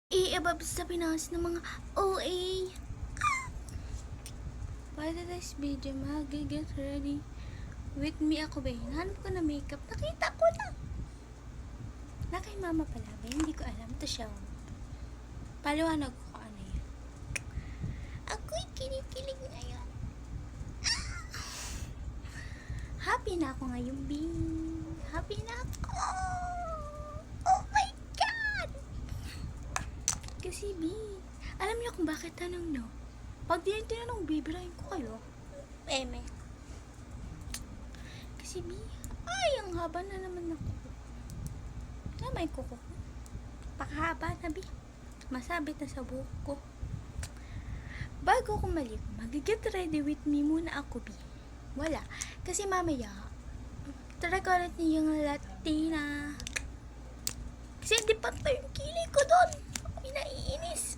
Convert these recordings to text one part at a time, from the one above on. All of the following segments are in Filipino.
I-above sa Pinas ng mga OA. Para this video, mag-get ready with me ako ba? Hanap ko na makeup. Nakita ko na. Na kay mama pala ba? Hindi ko alam. Ito siya. Paliwanag ko kung ano yun. Ako'y kinikilig ngayon. Happy na ako ngayon, Bing. Happy na ako. Oh my God! Kasi, Bing, alam niyo kung bakit tanong, no? Pag di yung tinanong, bibirahin ko kayo. Eme. Kasi, Bing, ay, ang haba na naman ako. Na may kuko ko. Pakahaba na, Bing. Masabit na sa buhok ko. Bago ko maligo, mag-get ready with me muna ako, Bing. Wala. Kasi mamaya, try ko ulit yung Latina. Kasi hindi pa ito yung kilay ko doon. Ako'y naiinis.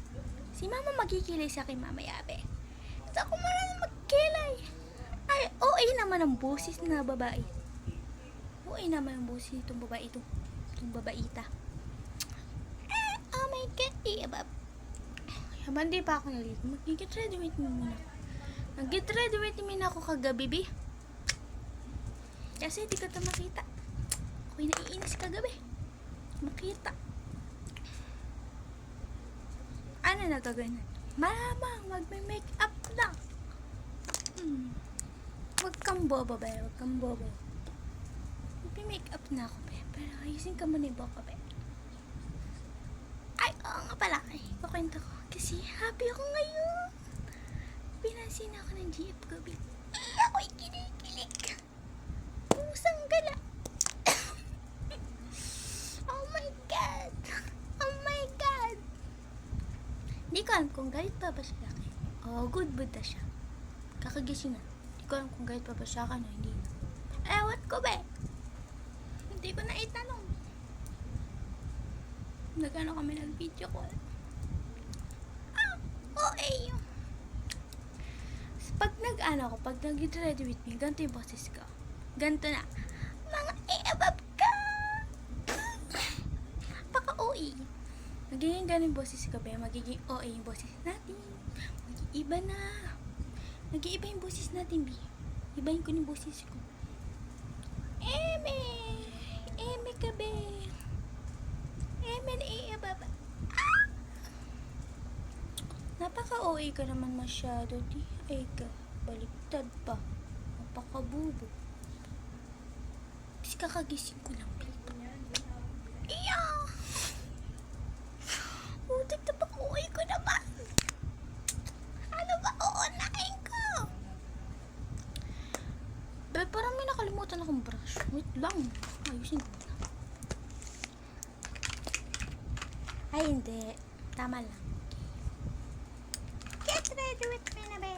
Si mama magkikilay sa akin mamaya, be. At ako marang magkilay. Ay, OA naman ang busis na babae. OA naman ang busis itong babae ito. Itong babaita. Oh my God, abab. Habang di pa ako naligo, mag-get ready with me muna. Nag-get ready with me na ako kagabi, be. Kasi di ko ito makita. Ako'y naiinis kagabi. Makita. Ano na gagawin? Malamang, mag-make up lang. Wag kang bobo, be. Wag kang bobo. Mag-make up na ako, be. Pero ayusin ka muna yung boko, be. Ay, oo nga pala. Ay, kukwento ko. Kasi happy ako ngayon. Pinansin ako ng GF ko, be. Ako'y kinikilig. Pusang gala. Oh my God. Oh my God. Hindi ko alam kung galit pa ba siya akin. Oh, good mood na siya. Kakagising na. Hindi ko alam kung galit pa ba siya akin o hindi na. Ewan ko, be. Hindi ko na itanong. Nagano kami nag-video call. OA. Pag nag-ano ko, pag nag-get ready with me, ganito yung boses ko. Ganito na. Mga i-abab ka! Paka-OA. Magiging ganun boses ko, be. Magiging OA yung boses natin. Mag-iiba na. Mag-iiba yung boses natin, be. Ibahin ko yung boses ko. Eme! Eme ka, be. Eme na i-abab. Napaka-OA ka naman masyado, di. Ay ka, baliktad pa. Napaka-bubo. Kasi kakagising ko lang, babe. Iya! Utik na pag-OA ko naman. Ano ba uunahin ko? Babe, parang may nakalimutan akong brush. Wait lang. Ayusin ko na. Ay, hindi. Tama lang. Get ready with me na, be.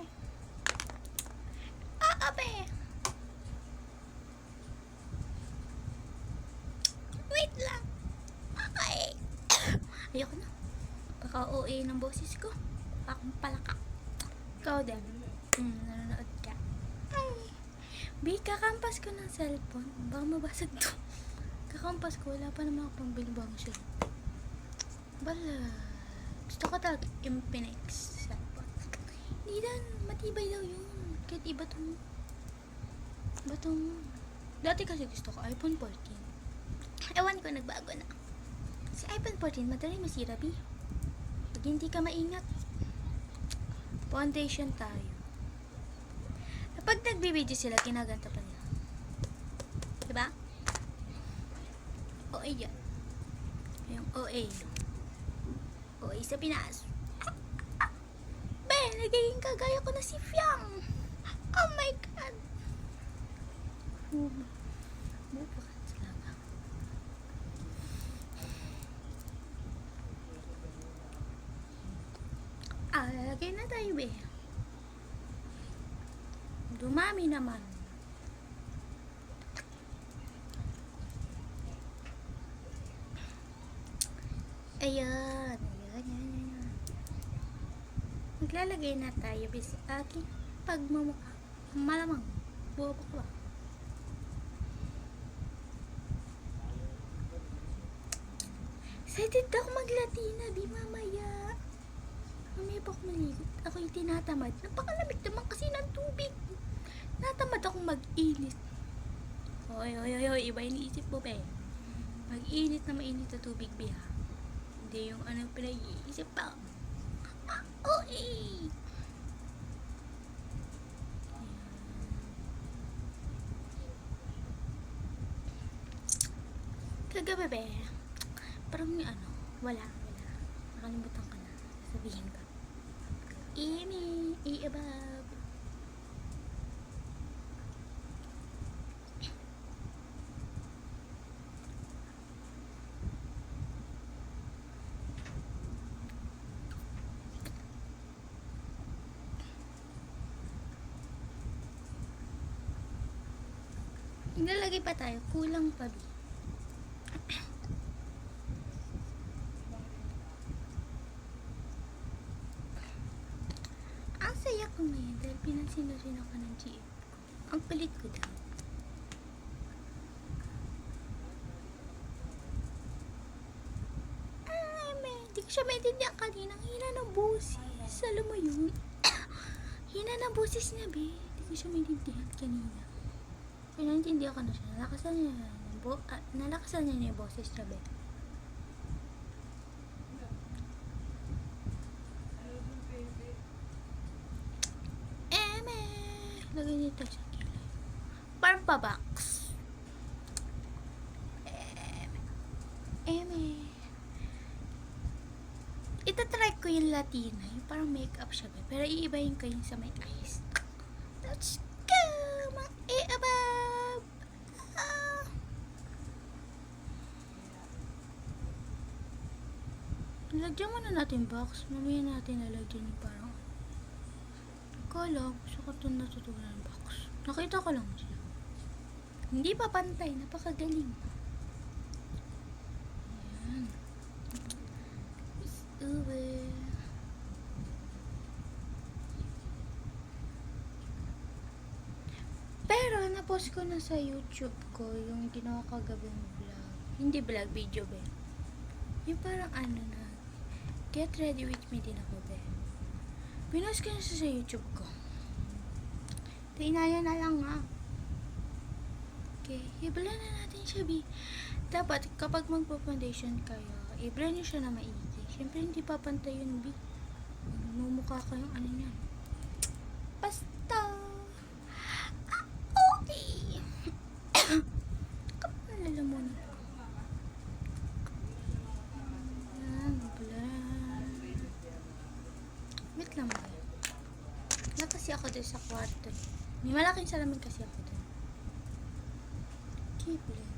Be. Wait lang. Ay. Ayoko na. Paka-OA ng boses ko. Akong palaka. Ikaw din. Nanonood ka. Ay. Be, kakampas ko ng cellphone. Baka mabasag to. Kakampas ko. Wala pa naman ako pang bilibang siya. Bala. Gusto ko talaga Infinix cellphone. Hindi dan. Matibay daw yun. Kahit iba tong dati kasi gusto ko iPhone 14. Ewan ko, nagbago na. Si iPhone 14 madali masira, bi. Pag hindi ka maingat, foundation tayo. Kapag nagbibideo sila, ginaganta pa nila, diba? OA yan. Yung OA sa Pinas. Be, nagiging kagaya ko na si Fiang. Oh my God. Buka ka talaga. Lalagay na tayo, be. Dumami naman. Ayan. Maglalagay na tayo, be, sa aking pagmumukha. Malamang. Bobo ko ba? Excited ako mag-Latina, di mamaya. tinatamad. Napakalamig naman kasi ng tubig. Natamad akong mag-init. Hoy, iba iniisip mo, be. Mag-init na mainit na tubig, be, ha? Hindi yung ano pinag-iisip pa. Okay. Kagabi, be. Parang wala. Nakalimutan ka na. Sabihin ka. Iabab. Naglalagay pa tayo. Kulang pa, be. Ang saya ko ngayon dahil pinansin ako ng GF ko. Ang palit ko daw. Di ko siya maintindihan kanina. Ang hina ng boses. Alam mo yun? Hina ng boses niya, be. Di ko siya maintindihan kanina. Pero naintindihan ko na siya. Nalakasan niya yung boses niya, be. Lagay nito sa kilay. Parang pa-box. Itatry ko yung Latina. Yung parang makeup siya, be. Pero iibahin ko yung sa may eyes. Let's go! Mga iabab! Nalagyan muna natin box. Mamaya natin nalagyan yung parang kala, gusto ko itong natutunan ng box. Nakita ko lang siya. Hindi pa pantay, napakagaling. Ayan. It's over. Pero, napost ko na sa YouTube ko yung ginawa kagabing vlog. Hindi vlog, video, be. Yung parang na, get ready with me din ako, be. Pinost ko na siya sa YouTube ko. Tinaya na lang nga. Okay, i-blend na natin siya, B. Dapat, kapag magpa-foundation kayo, i-blend nyo siya na maigi. Siyempre, hindi papantay yun, B. Mumukha kayong ano yan. Basta. Okay. Kapag nalalamunan ko. Yan, blend. Wait lang ba? Wala kasi ako doon sa kwarto. May malaking salamin kasi ako doon. Keep blend.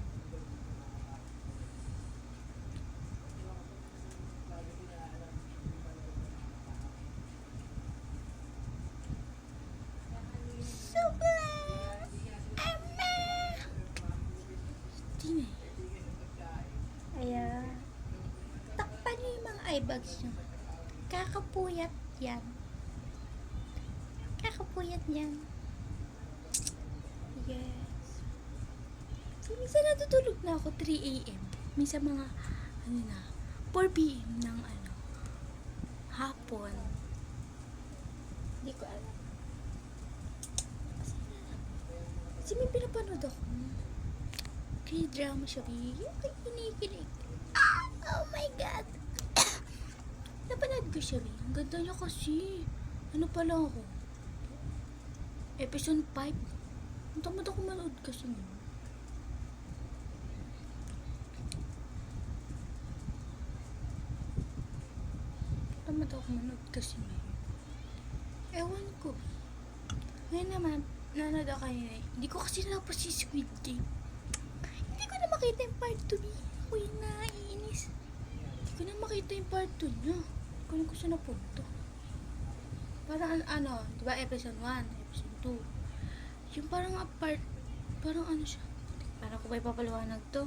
So blend! Tingnan. Ayan. Takpan niyo yung mga eye bags niyo. Kakapuyat yan. Kakapuyat yan. Yes. So, minsan natutulog na ako 3 a.m. Minsan mga, 4 p.m. ng hapon. Hindi ko alam. Kasi may pinapanood ako. K-drama siya. Ay, kinikilig. Oh my God. Napanood ko siya. Ang ganda niya kasi. Ano pa lang ako? Episode 5. Ang tamad ako manood kasi mo. Tamad ako manood kasi mo. Ewan ko. Ngayon naman, nanood ako kanina. Hindi ko kasi napos si Squid Game. Hindi ko na makita yung part 2 niya. Ako yung naiinis. Hindi ko na makita yung part 2 niya. Hindi ko na gusto na punto. Parang diba episode 1, episode 2. Yung parang parang siya. Parang ko ba ipapaliwanag to?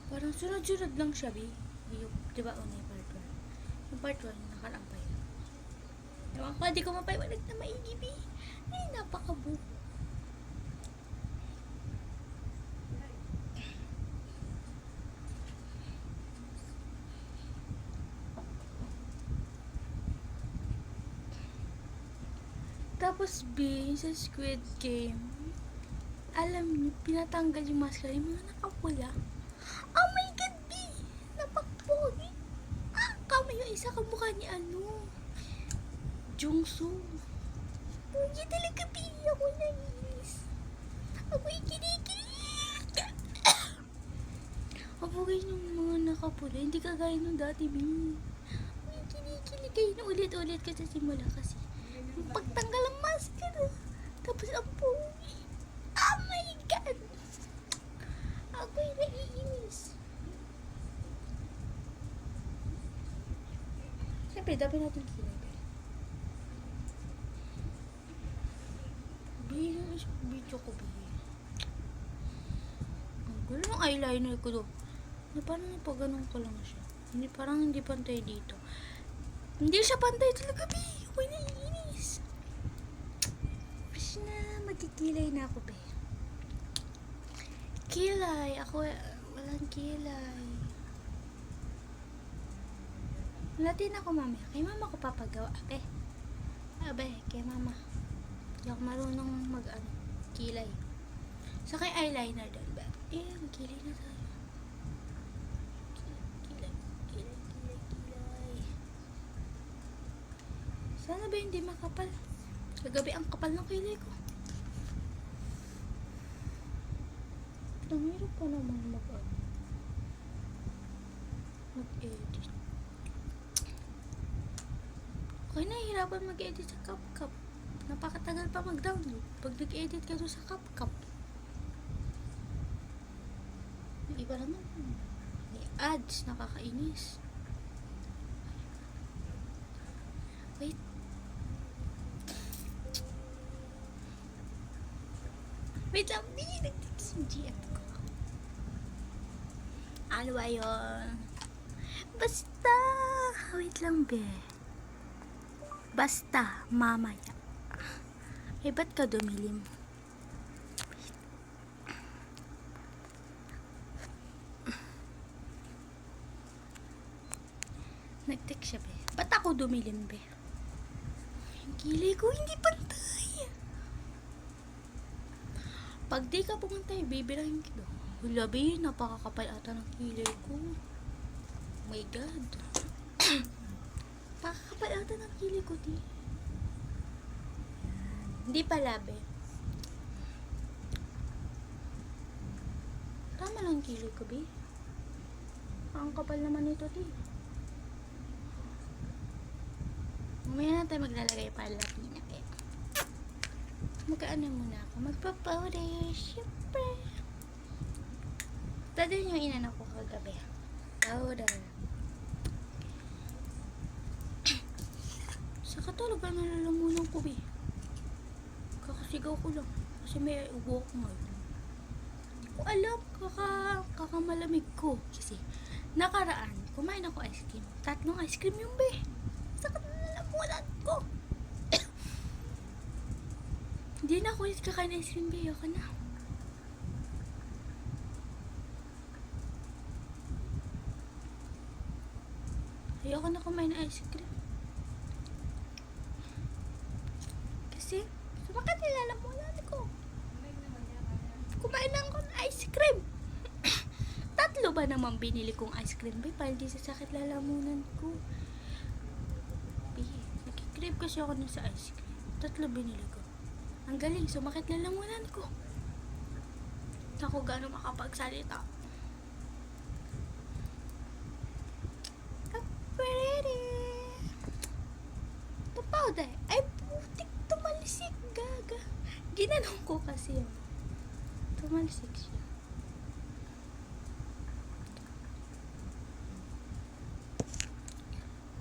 Parang sunod-sunod lang siya, B. Yung, diba una yung part 1. Yung part 1, nakalampay. Ewan ko, di ko mapaiwanag na maigi, B. Ay, napakabu. Tapos B, sa Squid Game, alam niyo, pinatanggal yung maskara, yung mga nakapula. Oh my God, B! Napakpogi! Ah, kami yung isa kamukha ni ano, Jungsu. Pogi talaga, B! Ako nainis. Ako'y kinikilig! Ang pogi yung mga nakapula, hindi kagaya nung dati, B. Ako'y kinikilig kayo na ulit-ulit ka sa simula kasi. Yung pagtanggal ang maskara, tapos ang pogi. Oh my God! Ako'y naiinis. Siyempre, dapat natin kilay. Video ko, ang gulo ng eyeliner ko doon. Na parang napaganon ko lang siya. Hindi, parang hindi pantay dito. Hindi siya pantay talaga, B. Ako'y naiinis. Kasi na, magkikilay na ako, B. Kilay. Ako, walang kilay. Latin ako, mami. Kay mama ko papagawa, abe. Abe, kay mama. Hindi ako marunong kilay. So, kay eyeliner doon, ba? Kilay na tayo. Kilay. Sana ba hindi makapal? Kagabi ang kapal ng kilay ko. Hirap ko naman mag-edit. Okay, nahihirapan mag-edit sa CapCut. Napakatagal pa mag-download pag nag-edit ka doon sa CapCut. Yung iba naman, may ads, nakakainis. Wait. Wait lang, nag-text yung GF ko. Ano ba yun? Basta, wait lang, be. Basta, mamaya. Ba't ka dumilim? Nag-text siya, be. Ba't ako dumilim, be? Yung kilay ko hindi pantay. Pag di ka pumunta, bibirahin kita. Hula, be, napakakapal ata ng kilay ko. Oh my God. Pakakapal ata ng kilay ko, di. Hindi pala, be. Tama lang kilay ko, be. Ang kapal naman ito, di. Mamaya na tayo maglalagay para latina, be. Magkaano muna ako? Magpa-powder, syempre. Ito din yung inano ko kagabi. Powder. Sa katulog ba nalalamunan ko, be? Kakasigaw ko lang. Kasi may ubo ko ngayon. Hindi ko alam. Kakamalamig ko. Kasi nakaraan, kumain ako ice cream. 3 ice cream yung, be. Sa nalalamunan ko. Hindi na ako ulit kakain ice cream, be. Ayoko na. Ayoko na kumain ng ice cream. Kasi, sumakat nilalamunan ko. Kumain lang ako ng ice cream. 3 ba naman binili kong ice cream, be? Para di sasakit lalamunan ko. Be, nakikrave kasi ako nun sa ice cream. 3 binili ko. Ang galing, sumakit lalamunan ko. Ako gano'n makapagsalita. Pretty. Ito powder. Ay, putik. Tumalisik. Gaga. Ginanong ko kasi yun. Tumalisik siya.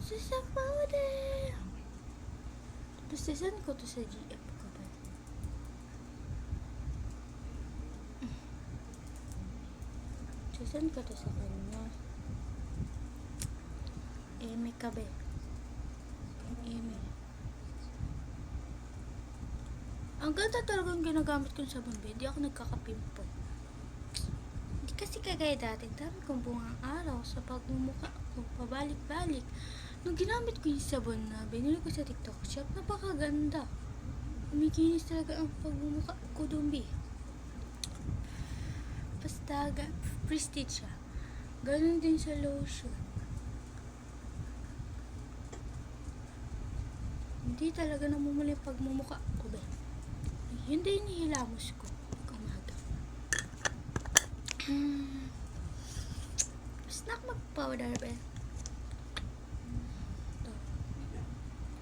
Sa powder. Basta saan ko to sa GF ko ba? Saan ko to sa kanya? Eme ka ba? Eme. Ang ganda talagang ginagamit kong sabon, be. Hindi ako nagkakapimple. Hindi kasi kagaya dati. Dami kong bungang araw sa pagmumukha ko. Pabalik-balik. Nung ginamit ko yung sabon na binili ko sa TikTok shop, napakaganda. Kumikinis talaga ang pagmumukha ko doon, be. Basta, prestige siya. Ganon din sa lotion. Hindi talaga namumula yung pagmumukha ko, be. Hindi inihilamos ko pag umaga. Basta mag-powder, be. Ito.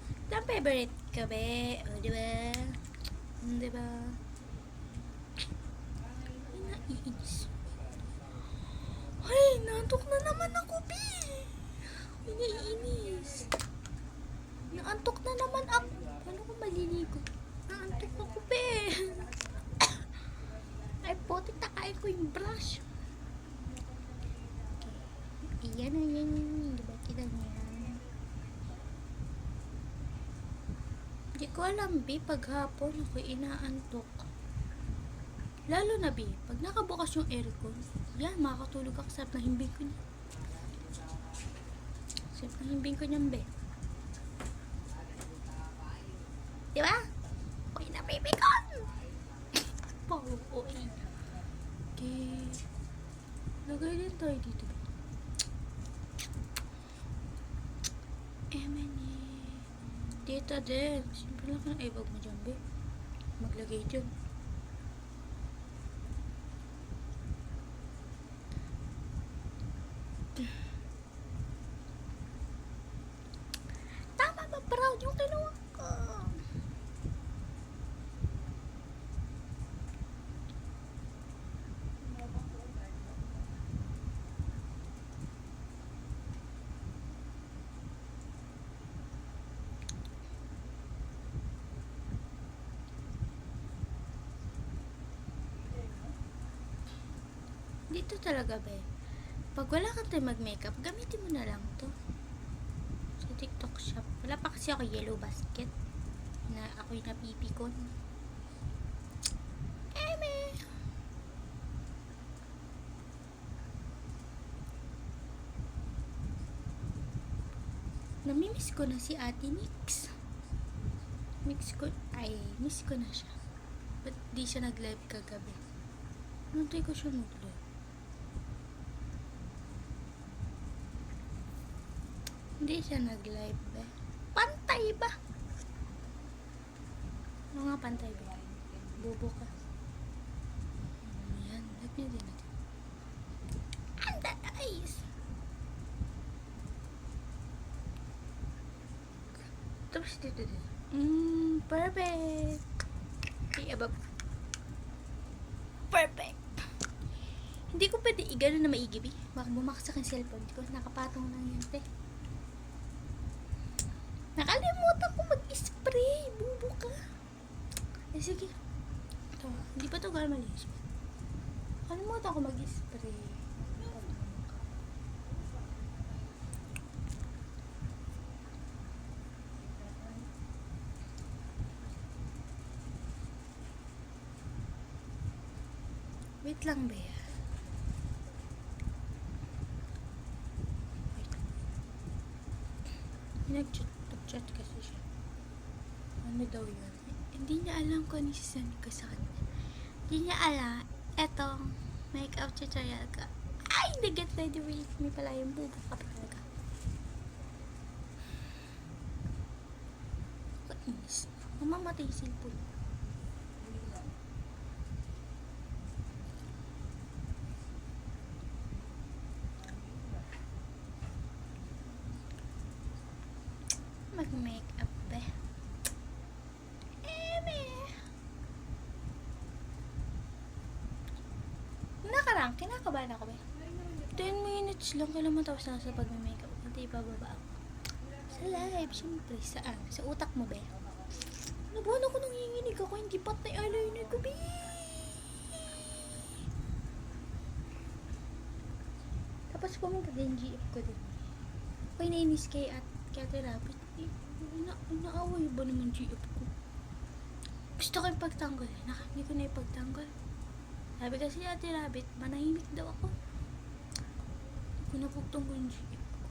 Ito ang favorite ka, be. O, diba? Diba? Ay, naiinis. Ay, naantok na naman ako, be. Ay, naiinis. Naantok na naman ako. Paano ko maliligo? Naantok ako, be. Ay, putik, takain ko yung brush. Okay. Iyan. Diba kita niyan? Hindi ko alam, be, paghapon ako inaantok. Lalo na, be, pag nakabukas yung aircon, yan, makakatulog ako. Sarap na himbing ko niya. Sarap na himbing ko niyan, be. Diba? Uy, napipikon! Okay. Okay. Lagay din tayo dito. Emily. Dito din. Siyempre lang ka ng ibag mo dyan, be. Maglagay dyan. Tama ba, proud yung kinuha ko? Dito talaga, be. Pag wala kang tayo mag-makeup, gamitin mo na lang to. Sa TikTok shop. Wala pa kasi ako yellow basket. Na ako'y napipikon. Eme! Namimiss ko na si Ate Nix. Miss ko na siya. Ba't di siya nag-live kagabi? Nantay ko siya mag-live. Hindi siya nag-live, be. Pantay ba? Ano nga pantay, be? Bobo ka. Yan, live niya din natin. Anda, guys! Tapos dito din. Perfect! Okay, abab. Perfect! Hindi ko pwede igano na maigi, be. Baka bumaksak yung cellphone ko. Nakapatong lang yan, te. Nakalimutan ko mag-spray. Bubo ka. Eh, sige. Ito. Hindi pa ito gano'n malinis. Nakalimutan ko mag-spray. Wait lang, be. Nag-chat kasi siya. Ano daw yun? Hindi niya alam kung ano sisend ko sa kanya. Hindi niya alam. Etong makeup tutorial ka. Ay! Nag-get ready with me pala yung bubo ka talaga. Kainis. Mamamatay yung cellphone. Mag-makeup, be. Eme! Nakarang, kinakabahan ako, be. 10 minutes lang kailan matapos na sa pag-makeup. Hindi bababa ako. Sa live, syempre. Saan? Sa utak mo, be. Nabuhan ako nang hinginig ako. Hindi patay eyeliner ko, be. Tapos pumunta din GF ko din. Ako'y nainis kay Ate Rabbit. Naaway ba naman GF ko? Gusto ko yung pagtanggol. Hindi ko na ipagtanggol. Sabi kasi ni Ate Rabbit, manahimik daw ako. Hindi ko na pagtanggol yung GF ko.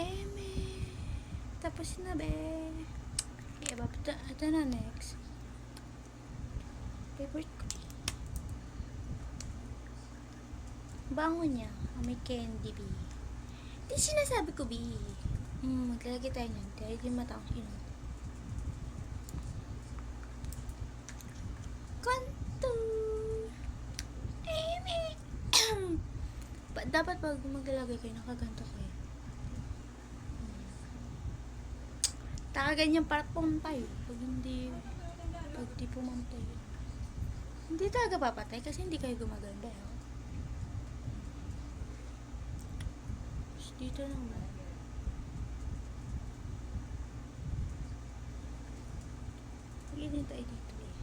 Eme! Tapos na, be. Okay, ito na next. Favorite ko. Bango niya. May candy, be. Di sinasabi ko, be. Maglalagay tayo niyan. Dahil yung mata ko yun. Contour. Dapat pag maglalagay kayo, nakaganto kayo. Ganyan para pumatay. Pag di pumatay. Hindi talaga papatay kasi hindi kayo gumaganda. Dito naman. Lagyan din tayo dito eh.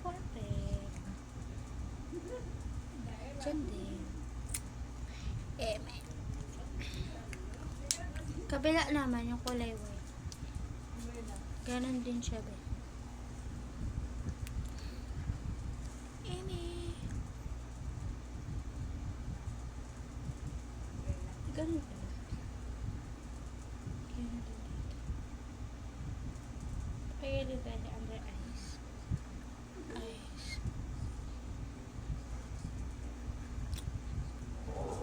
Perfect. Diyan din. Kabila naman yung kulay white. Ganon din siya ba? Ganon pala. Ganon din dito. Kaya din tayo under eyes.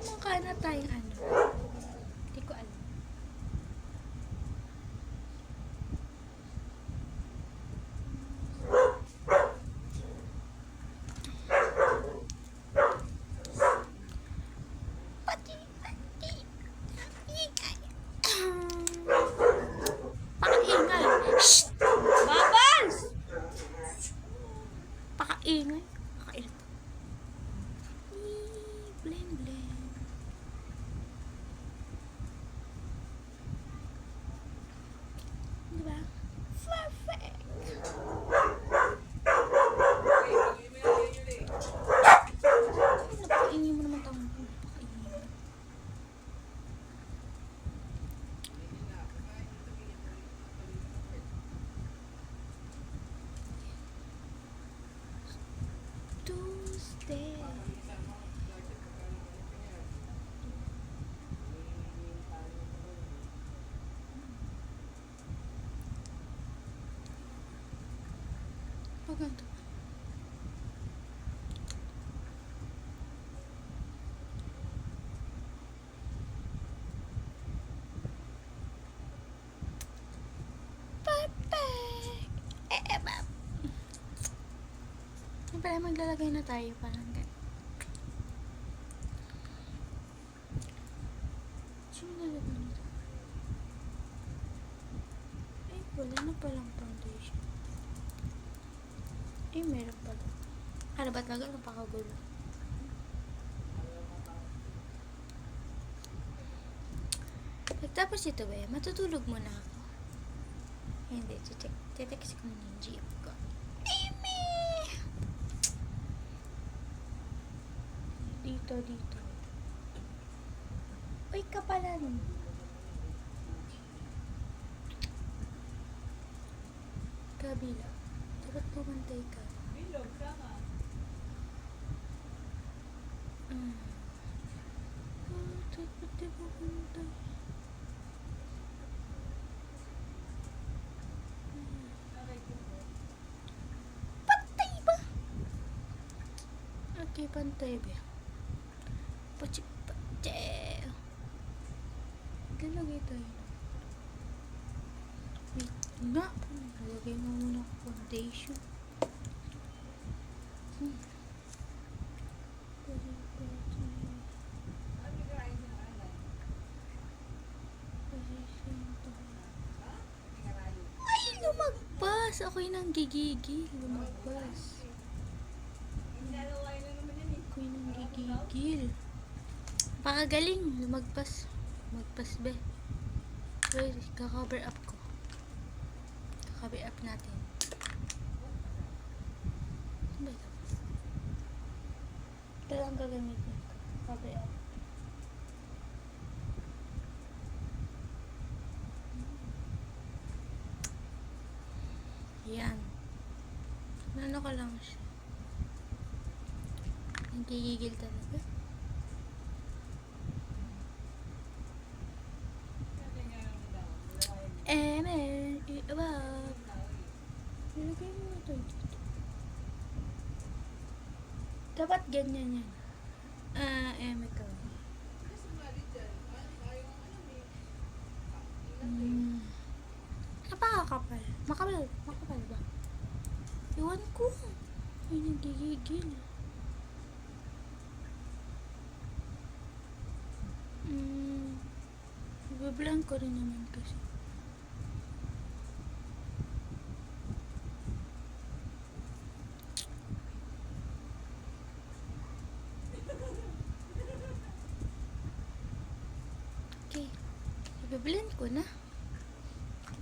Mukha na tayong ano. Hindi ko alam. Ingay. Kakairit. Blend, blend. Diba? Perfect. Napakaingay mo naman taong po. Napakaingay. Tuesday. Paganda. Perfect. Siyempre, maglalagay na tayo parang ganyan. Sino nalagay nito? Ay, wala na palang foundation. Ay, meron pala. Ano ba talaga? Napakagulo. Pagtapos ito ba, matutulog muna ako. Hindi, titext ko na yung GF ko. Dito. Uy, kapalan. Kabila. Dapat pumantay ka. Bilog ka nga. Dapat di pumantay. Pantay ba? Okay, pantay ba? Pachi. Lalagay tayo. Wait nga. Lalagay mo muna foundation. Ay, lumagpas. Ako'y nang gigigil. Lumagpas. Ako'y nang gigigil. Pakagaling. Lumagpas. Magpas be. Wait, kaka-cover up ko. Kaka-cover up natin. Ano ba ito? Ito lang gagamitin ko. Cover up. Yan. Ano ko lang siya. Nagigigil talaga. dito. Dapat ganyan yan. Ikaw. Napakakapal. Makapal ba? Iwan ko. Ay, nagigigil. Ibablank ko rin naman kasi. Okay. Ibablank ko na.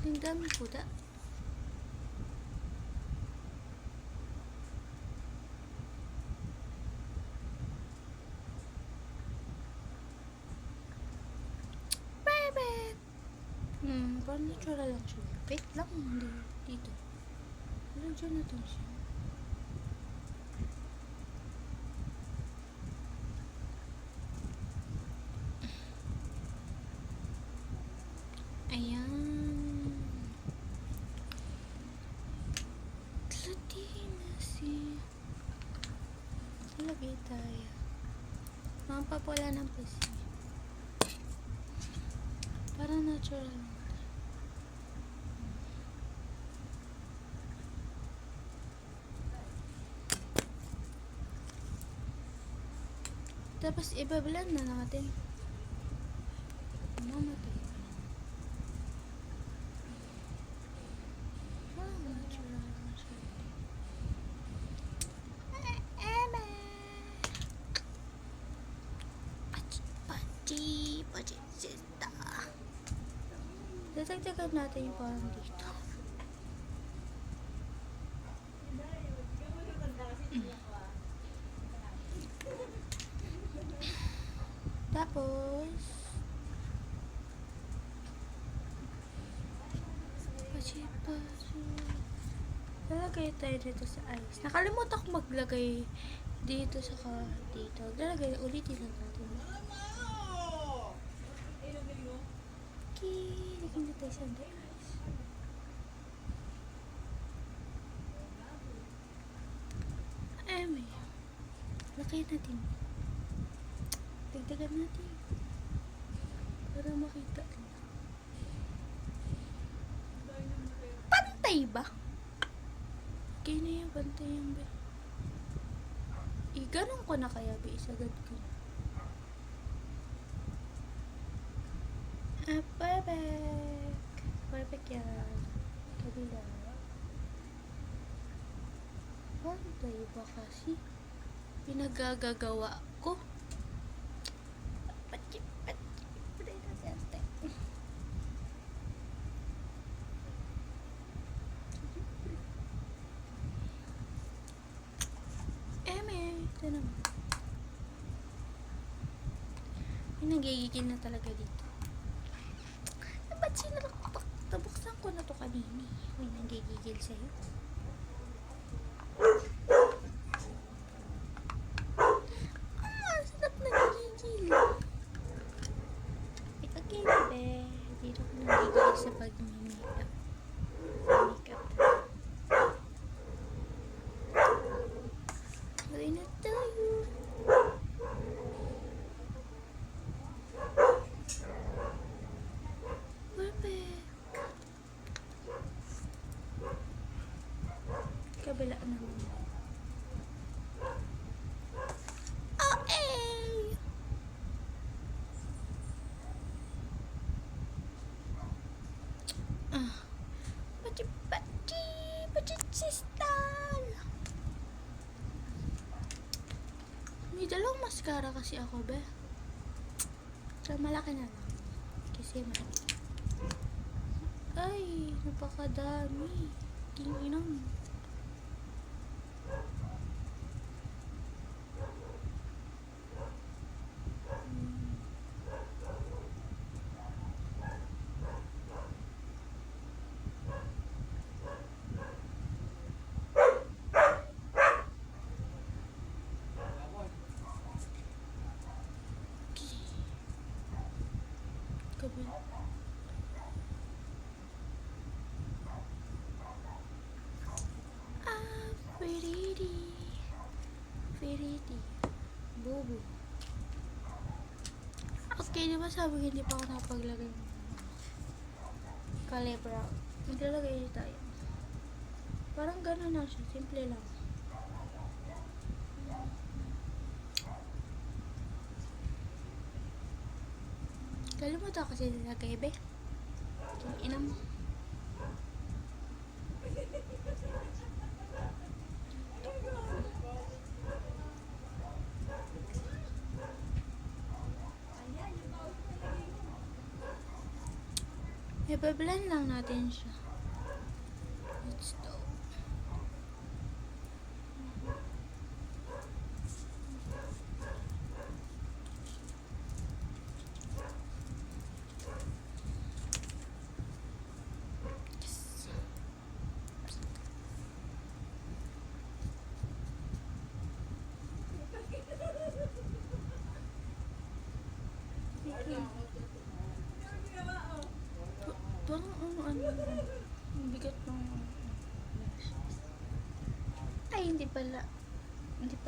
Ang dami ko da. Parang natural lang siya. Wait lang, hindi. Dito. Parang dyan natin siya. Ayan. Latina si. Lagay tayo. Mampapala ng pasi. Parang natural lang. Tapos ibablend na natin. Mamatay. Natural na siya. Pachi sita. Dadagdagan natin yung parang dito. Tapos pachi lalagay tayo dito sa ice. Nakalimutan ko maglagay dito sa dito. Lalagay ulitin lang natin. Okay, lagyan na tayo sa ice. May lagay natin. Dagdagan natin para makita. Pantay ba? Okay na yan, pantay yan ba? Ganun ko na kaya ba, isagad ko na. Perfect yan. Kabila. Pantay ba kasi? Pinagagagawa ko. Ito naman. Nagigigil na talaga dito. Ba't sinalakpak? Tabuksan ko na to kanini. May nagigigil sa'yo. Sarap nagigigil. Okay, bebe. Dito ko nagigigil sa pag-makeup. Makeup. Gawin na tayo. Perfect. Kabila naman. Okay. Pachistal. May dalawang mascara kasi ako, be. So, malaki na lang. Kasi malaki. Ay, napakadami. Kinginang. Kabila. Firidi. Firidi. Bubu. Okay, di ba sabi ko hindi pa ako nakapaglagay ng color brown? Maglalagay tayo. Parang gano'n na siya. Simple lang. Kalimutan kasi nilagay, be. Yung inam. I-blend lang natin siya. Let's go. Yes. Parang ano, ang bigat ng lashes. Ay, hindi pala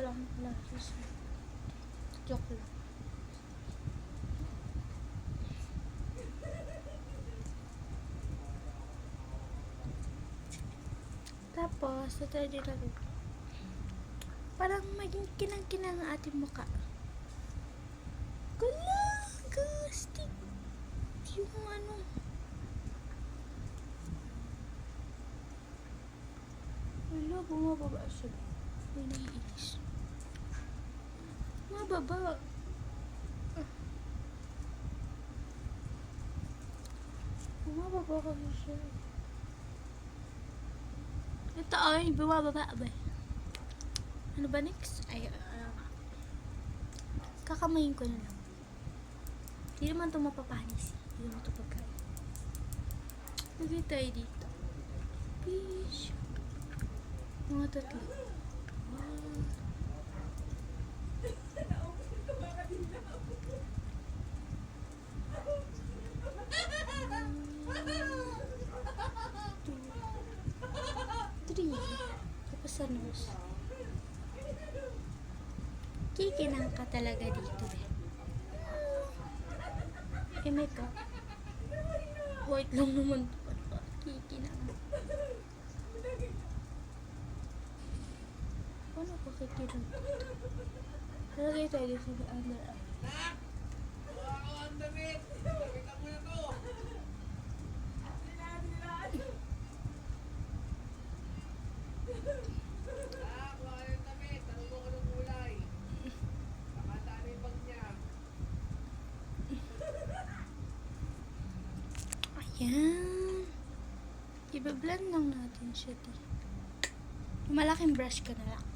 ang lashes. Joke lang. Tapos, tatry din natin. Parang maging kinang-kinang ang ating mukha. Kulang! Gastig! Yung ano. Wala, bumababa siya. May naiinis. Mababa. Bumababa kasi siya. Ito ay, bumababa ba? Ano ba next? Ay, kakamayin ko na lang. Hindi naman ito mapapanis. Hindi naman ito pagkain. Lagay tayo dito. Fish. Mga tatlo. Three. Tapos sa nose. Kikinang ka talaga dito eh. Eh, makeup. White lang naman. Kikinang. Paano ko kikinang dito? Talagay tayo dito sa under eye. Ayan. I-blend lang natin siya dito. Malaking brush ka na lang.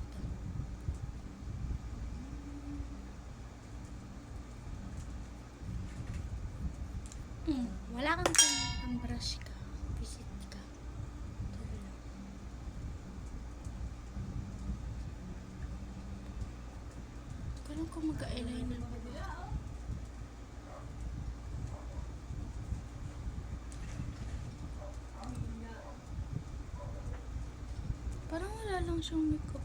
Wala kang pang brush ka. Visit ka. Dito lang. Parang ko mag-eyeliner pa ba? Parang wala lang siyang makeup.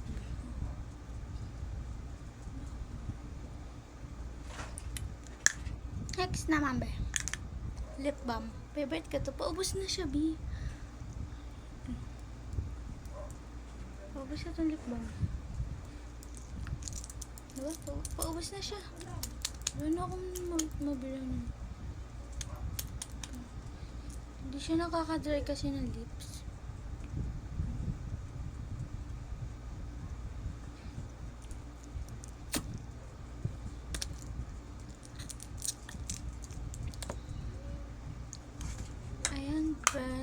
Next naman ba? Lip balm. Favorite ka to. Paubos na siya, B. Paubos na itong lip balm. Diba? Paubos na siya. Wala na akong mabila na. Hindi siya nakaka-dry kasi ng lips.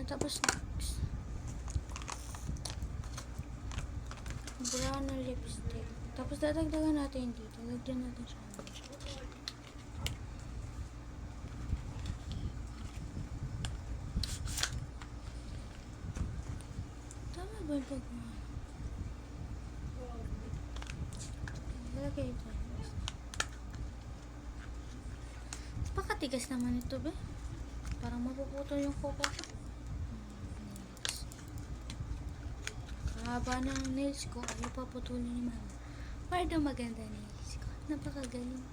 Tapos next, brown na lipstick. Tapos dadagdagan natin dito. Lagyan natin siya. Tama ba yung pagmahal? Lagay ito. Pakatigas naman ito, be. Parang mapuputol yung kuko ko. haba ng nails ko. Ayaw pa putulin ni mama. Para daw maganda nails ko. Napakagaling.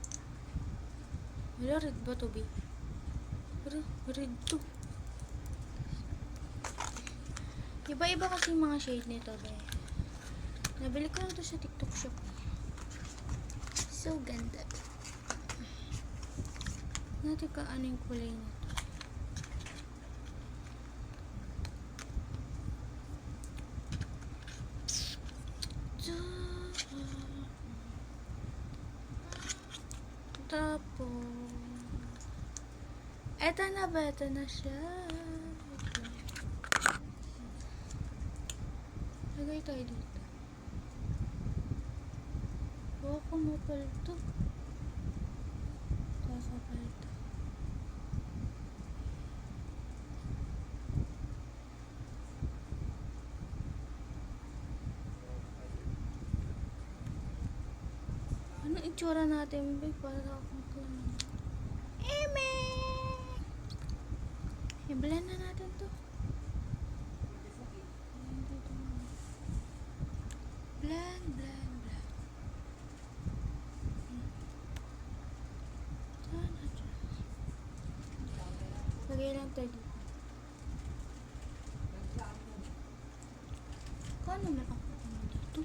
Wala, red ba to, be? Red to. Iba-iba kasi yung mga shade nito, be. Nabili ko lang to sa TikTok shop. So ganda. Natin ka ano yung kulay nito. Tapos, eto na ba? Eto na siya. Lagay tayo dito. Baka mapalto. Kakapalto. Ano itsura natin, babe? Para akong kung Eme! I-blend na natin to. Blend, blend, blend. Sana dyan. Lagay lang tayo dito. Paano naman ako dito?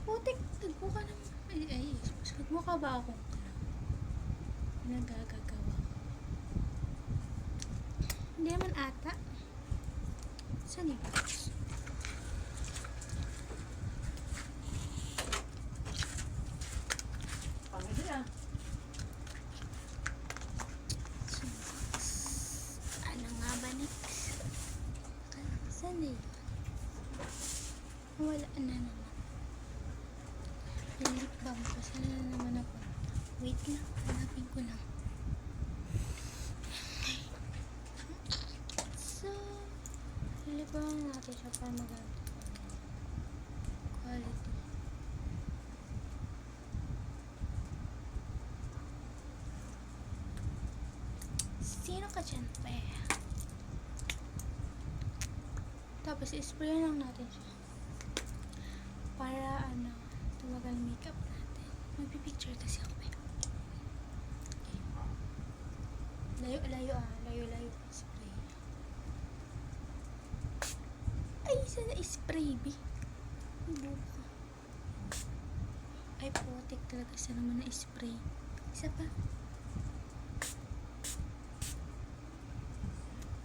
Putik, nagbuka ng... Ay, nagbuka ba ako? Nagagagawa ko. Hindi naman ata. Saan yung box? Pangit na. Ano nga ba next? Saan na yun? Wala na naman. Yung lip balm ko. Saan na naman ako? Wait lang. Hanapin ko lang. So, lip balm natin siya para maganda. Quality. Sino ka dyan, pe? Tapos, spray lang natin siya. Para, ano, tumagal makeup natin. Magpipicture kasi ako, pe. Okay. Layo-layo, Layo-layo. Spray. Ay, isa na spray, be. Buka. Ay, putik talaga. Isa naman na spray. Isa pa.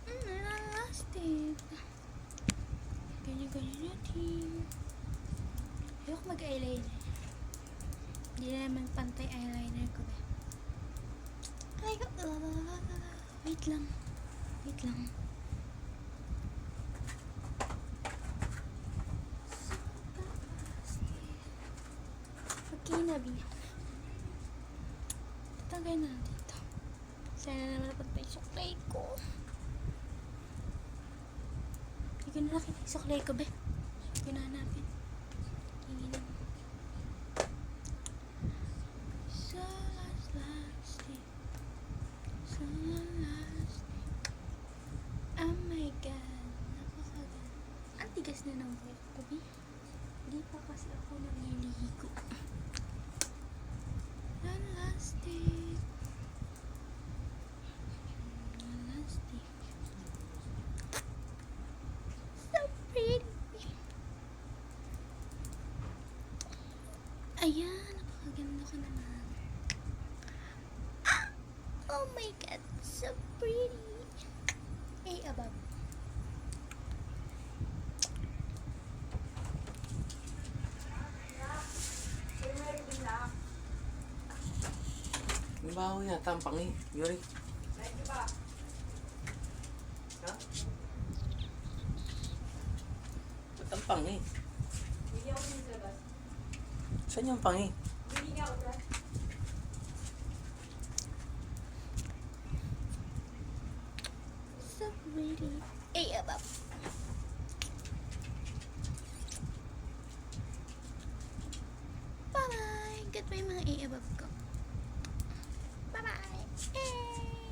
Elastic. Ganyan-ganyan natin. Ayoko mag-eyeliner. Hindi na naman pantay eyeliner ko ba. Ay, wait lang. Wait lang. Okay na, B. Tatangay na dito. Sana naman napantay yung suklay ko. Hindi ko na nakita yung suklay ko, be. Pinahanapin. Tingin na. So last day. So last day. Oh my God. Napakaganda. Ang tigas na ng buhok ko, be. Hindi pa kasi ako naliligo. One last day. One last day. So pretty. Ayan, napakaganda ko naman. Ah! Oh my God, so pretty. Hey, above. May baho yata ang pangi. Yuri. Ha? Ba't ang pangi? Saan yung pangi? So pretty. Hey, above. Bye-bye. Good pa yung mga A above ko. Bye-bye. Hey.